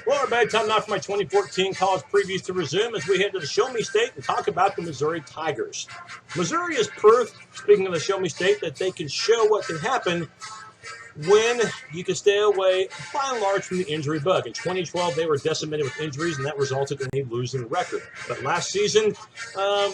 Well, everybody, time now for my 2014 college previews to resume as we head to the Show Me State and talk about the Missouri Tigers. Missouri is proof, speaking of the Show Me State, that they can show what can happen when you can stay away, by and large, from the injury bug. In 2012, they were decimated with injuries, and that resulted in a losing record. But last season,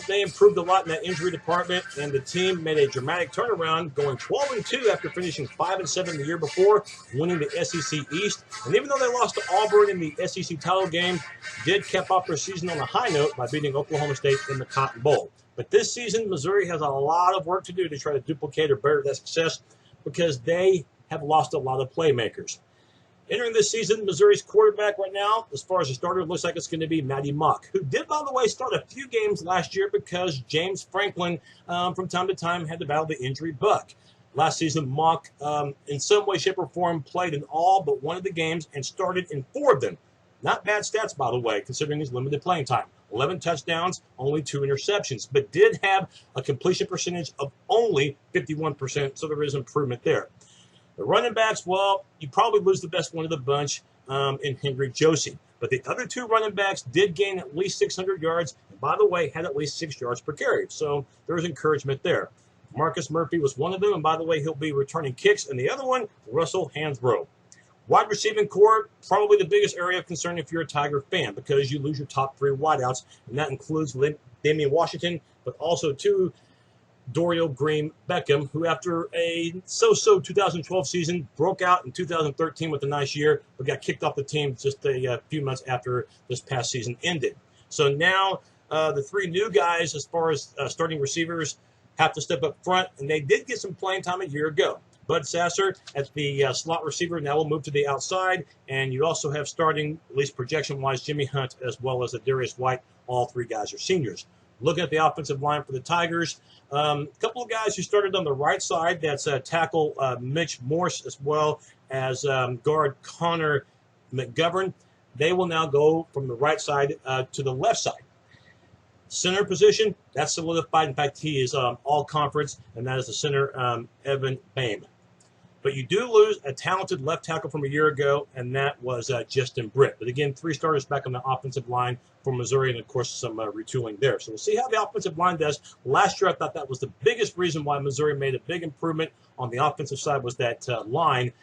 they improved a lot in that injury department, and the team made a dramatic turnaround, going 12-2 after finishing 5-7 the year before, winning the SEC East. And even though they lost to Auburn in the SEC title game, did cap off their season on a high note by beating Oklahoma State in the Cotton Bowl. But this season, Missouri has a lot of work to do to try to duplicate or better that success because they have lost a lot of playmakers. Entering this season, Missouri's quarterback right now, as far as a starter, looks like it's going to be Maty Mauk, who did, by the way, start a few games last year because James Franklin, from time to time, had to battle the injury bug. Last season, Mauk, in some way, shape, or form, played in all but one of the games and started in 4 of them. Not bad stats, by the way, considering his limited playing time. 11 touchdowns, only 2 interceptions, but did have a completion percentage of only 51%, so there is improvement there. The running backs, well, you probably lose the best one of the bunch in Henry Josie. But the other 2 running backs did gain at least 600 yards, and by the way, had at least 6 yards per carry. So there was encouragement there. Marcus Murphy was one of them, and by the way, he'll be returning kicks. And the other one, Russell Hansbrough. Wide receiving core, probably the biggest area of concern if you're a Tiger fan, because you lose your top 3 wideouts, and that includes Damian Washington, but also 2 Doriel-Green Beckham, who after a so-so 2012 season broke out in 2013 with a nice year, but got kicked off the team just a few months after this past season ended. So now the 3 new guys, as far as starting receivers, have to step up front, and they did get some playing time a year ago. Bud Sasser at the slot receiver now will move to the outside, and you also have starting, at least projection-wise, Jimmy Hunt as well as Darius White. All 3 guys are seniors. Looking at the offensive line for the Tigers, a couple of guys who started on the right side, that's tackle Mitch Morse as well as guard Connor McGovern. They will now go from the right side to the left side. Center position, that's solidified. In fact, he is all-conference, and that is the center, Evan Boehm. But you do lose a talented left tackle from a year ago, and that was Justin Britt. But again, 3 starters back on the offensive line for Missouri, and of course some retooling there. So we'll see how the offensive line does. Last year, I thought that was the biggest reason why Missouri made a big improvement on the offensive side was that line.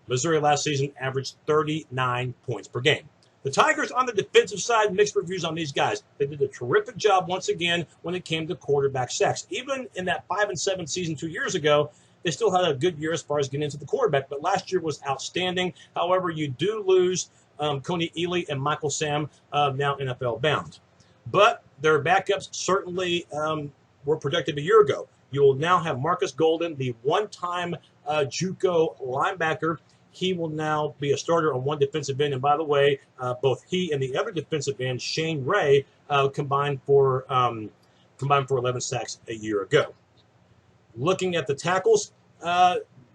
Missouri last season averaged 39 points per game. The Tigers on the defensive side, mixed reviews on these guys. They did a terrific job once again when it came to quarterback sacks. Even in that 5-7 season 2 years ago, they still had a good year as far as getting into the quarterback, but last year was outstanding. However, you do lose Kony, Ealy, and Michael Sam, now NFL bound. But their backups certainly were productive a year ago. You will now have Marcus Golden, the one-time JUCO linebacker. He will now be a starter on one defensive end. And by the way, both he and the other defensive end, Shane Ray, combined for 11 sacks a year ago. Looking at the tackles,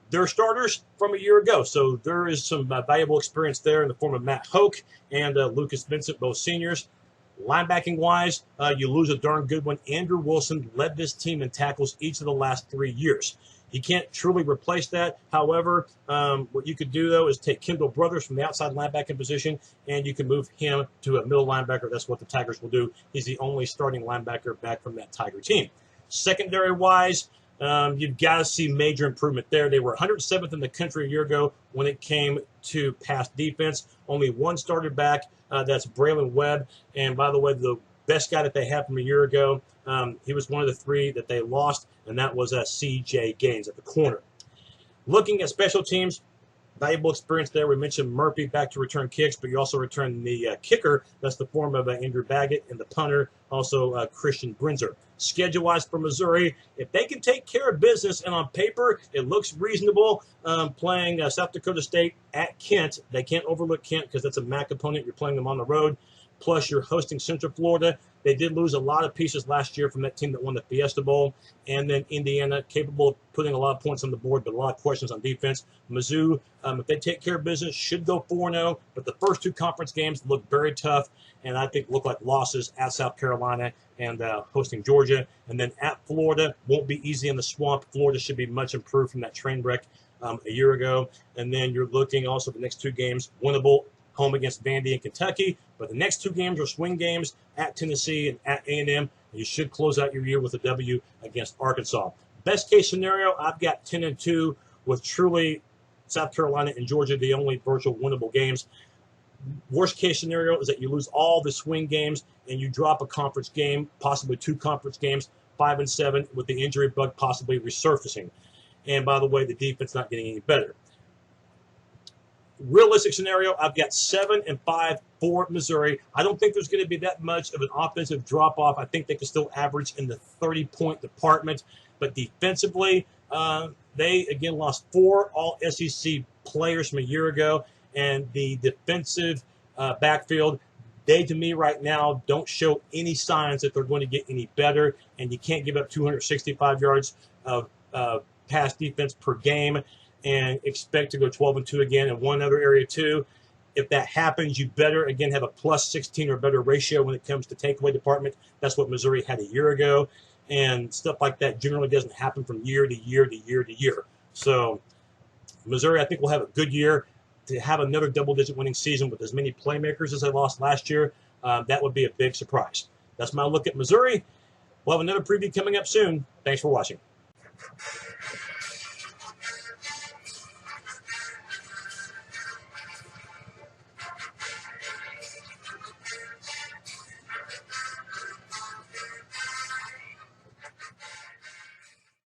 they're starters from a year ago. So there is some valuable experience there in the form of Matt Hoke and Lucas Vincent, both seniors. Linebacking-wise, you lose a darn good one. Andrew Wilson led this team in tackles each of the last 3 years. You can't truly replace that. However, what you could do, though, is take Kendall Brothers from the outside linebacking position, and you can move him to a middle linebacker. That's what the Tigers will do. He's the only starting linebacker back from that Tiger team. Secondary-wise, you've got to see major improvement there. They were 107th in the country a year ago when it came to pass defense. Only one started back. That's Braylon Webb. And by the way, the best guy that they had from a year ago, he was one of the 3 that they lost, and that was C.J. Gaines at the corner. Looking at special teams, valuable experience there. We mentioned Murphy back to return kicks, but you also return the kicker. That's the form of Andrew Baggett, and the punter, also Christian Brinzer. Schedule-wise for Missouri, if they can take care of business, and on paper it looks reasonable, playing South Dakota State at Kent. They can't overlook Kent because that's a MAC opponent. You're playing them on the road. Plus, you're hosting Central Florida. They did lose a lot of pieces last year from that team that won the Fiesta Bowl. And then Indiana, capable of putting a lot of points on the board, but a lot of questions on defense. Mizzou, if they take care of business, should go 4-0. But the first 2 conference games look very tough, and I think look like losses at South Carolina and hosting Georgia. And then at Florida, won't be easy in the swamp. Florida should be much improved from that train wreck a year ago. And then you're looking also the next 2 games, winnable home against Vandy and Kentucky. But the next 2 games are swing games at Tennessee and at A&M. You should close out your year with a W against Arkansas. Best case scenario, I've got 10-2 with truly South Carolina and Georgia the only virtual winnable games. Worst case scenario is that you lose all the swing games and you drop a conference game, possibly 2 conference games, 5-7, with the injury bug possibly resurfacing. And by the way, the defense not getting any better. Realistic scenario, I've got 7-5 for Missouri. I don't think there's going to be that much of an offensive drop-off. I think they can still average in the 30-point department. But defensively, they, again, lost 4 all-SEC players from a year ago. And the defensive backfield, they, to me, right now, don't show any signs that they're going to get any better. And you can't give up 265 yards of pass defense per game and expect to go 12-2 again. And one other area, too, if that happens, you better, again, have a plus 16 or better ratio when it comes to takeaway department. That's what Missouri had a year ago. And stuff like that generally doesn't happen from year to year to year to year. So Missouri, I think, will have a good year. To have another double-digit winning season with as many playmakers as they lost last year, that would be a big surprise. That's my look at Missouri. We'll have another preview coming up soon. Thanks for watching.